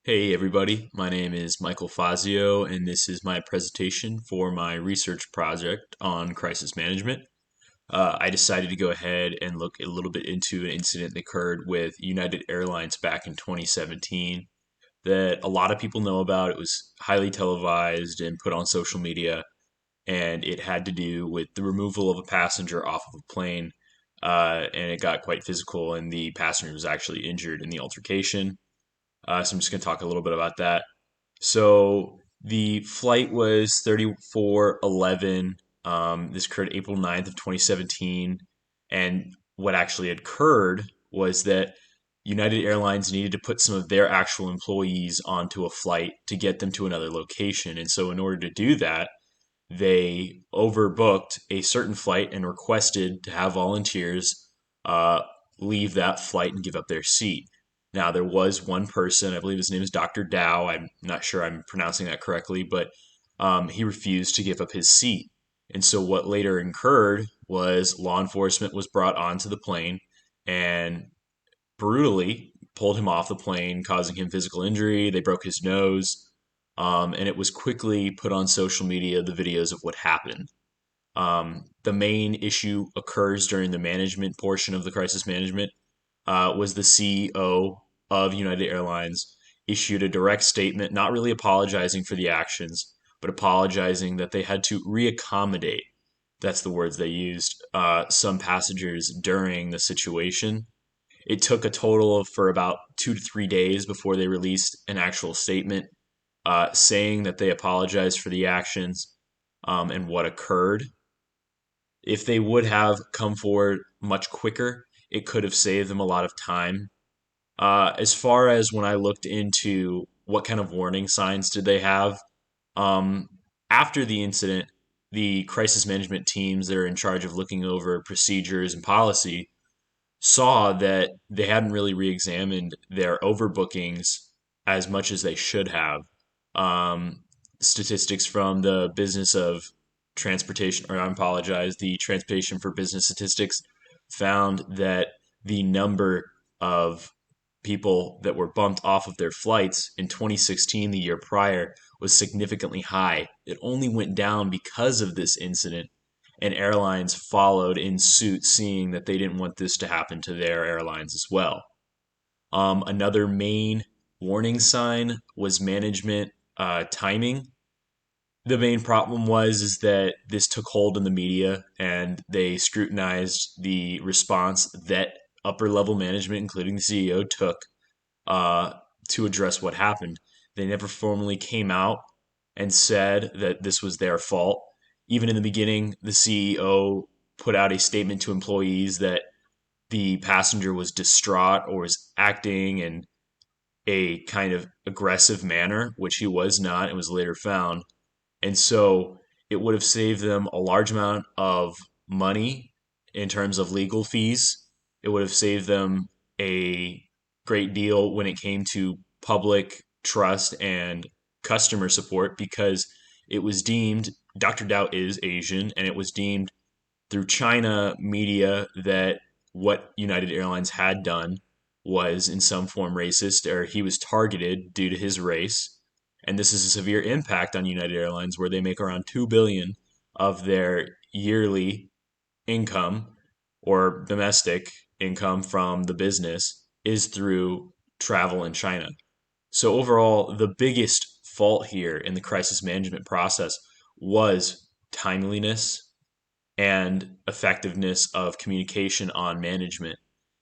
Hey everybody, my name is Michael Fazio, and this is my presentation for my research project on crisis management. I decided to go ahead and look a little bit into an incident that occurred with United Airlines back in 2017 that a lot of people know about. It was highly televised and put on social media, and it had to do with the removal of a passenger off of a plane. And it got quite physical, and the passenger was actually injured in the altercation. So I'm just going to talk a little bit about that. So the flight was 3411. This occurred April 9th of 2017. And what actually occurred was that United Airlines needed to put some of their actual employees onto a flight to get them to another location. And so in order to do that, they overbooked a certain flight and requested to have volunteers uh, leave that flight and give up their seat. Now, there was one person, I believe his name is Dr. Dow. I'm not sure I'm pronouncing that correctly, but he refused to give up his seat. And so, what later occurred was law enforcement was brought onto the plane and brutally pulled him off the plane, causing him physical injury. They broke his nose, and it was quickly put on social media the videos of what happened. The main issue occurs during the management portion of the crisis management. Was the CEO of United Airlines issued a direct statement, not really apologizing for the actions, but apologizing that they had to reaccommodate. That's the words they used. Some passengers during the situation. It took a total of for about 2 to 3 days before they released an actual statement saying that they apologized for the actions and what occurred. If they would have come forward much quicker, it could have saved them a lot of time. As far as when I looked into what kind of warning signs did they have, um, after the incident, the crisis management teams that are in charge of looking over procedures and policy saw that they hadn't really re-examined their overbookings as much as they should have. Um, Statistics from the business of transportation, or I apologize, the Transportation for Business Statistics found that the number of people that were bumped off of their flights in 2016, the year prior, was significantly high. It only went down because of this incident, and airlines followed in suit, seeing that they didn't want this to happen to their airlines as well. Another main warning sign was management timing. The main problem was is that this took hold in the media, and they scrutinized the response that upper level management, including the CEO, took uh, to address what happened. They never formally came out and said that this was their fault. Even in the beginning, the CEO put out a statement to employees that the passenger was distraught or was acting in a kind of aggressive manner, which he was not. It was later found. And so it would have saved them a large amount of money in terms of legal fees. It would have saved them a great deal when it came to public trust and customer support, because it was deemed Dr. Dow is Asian, and it was deemed through China media that what United Airlines had done was in some form racist, or he was targeted due to his race. And this is a severe impact on United Airlines, where they make around 2 billion of their yearly income, or domestic income from the business, is through travel in China. So overall, the biggest fault here in the crisis management process was timeliness and effectiveness of communication on management.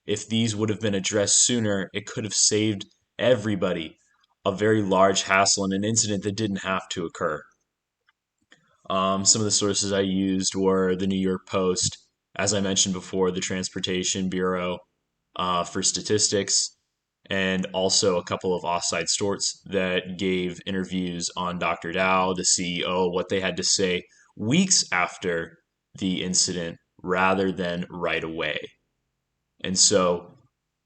If these would have been addressed sooner, it could have saved everybody a very large hassle and an incident that didn't have to occur. Some of the sources I used were the New York Post, as I mentioned before, the Transportation Bureau for statistics, and also a couple of offside sorts that gave interviews on Dr. Dow, the CEO, what they had to say weeks after the incident rather than right away. And so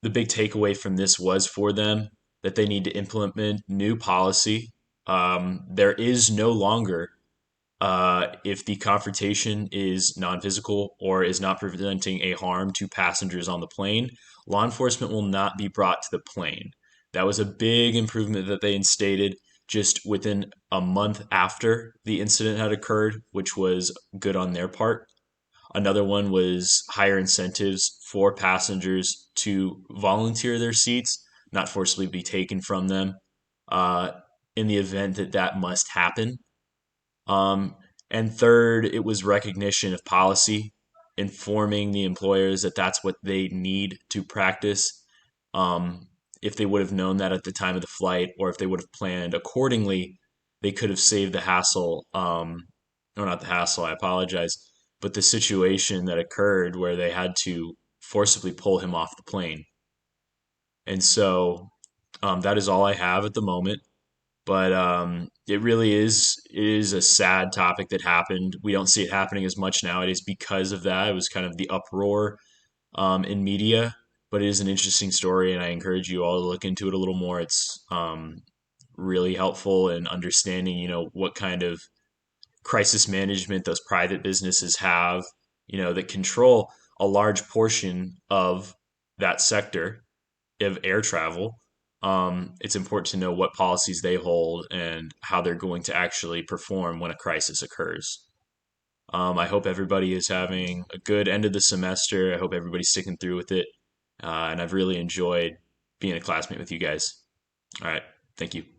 the big takeaway from this was for them that they need to implement new policy. There is no longer, if the confrontation is non physical or is not presenting a harm to passengers on the plane, law enforcement will not be brought to the plane. That was a big improvement that they instated just within a month after the incident had occurred, which was good on their part. Another one was higher incentives for passengers to volunteer their seats, not forcibly be taken from them, uh, in the event that that must happen. Um, and third, it was recognition of policy, informing the employers that that's what they need to practice. Um, if they would have known that at the time of the flight, or if they would have planned accordingly, they could have saved the hassle. No, not the hassle, I apologize, but the situation that occurred where they had to forcibly pull him off the plane. And so that is all I have at the moment. But it really is a sad topic that happened. We don't see it happening as much nowadays because of that. It was kind of the uproar in media, but it is an interesting story, and I encourage you all to look into it a little more. It's really helpful in understanding, what kind of crisis management those private businesses have, that control a large portion of that sector of air travel. It's important to know what policies they hold and how they're going to actually perform when a crisis occurs. I hope everybody is having a good end of the semester. I hope everybody's sticking through with it. And I've really enjoyed being a classmate with you guys. All right. Thank you.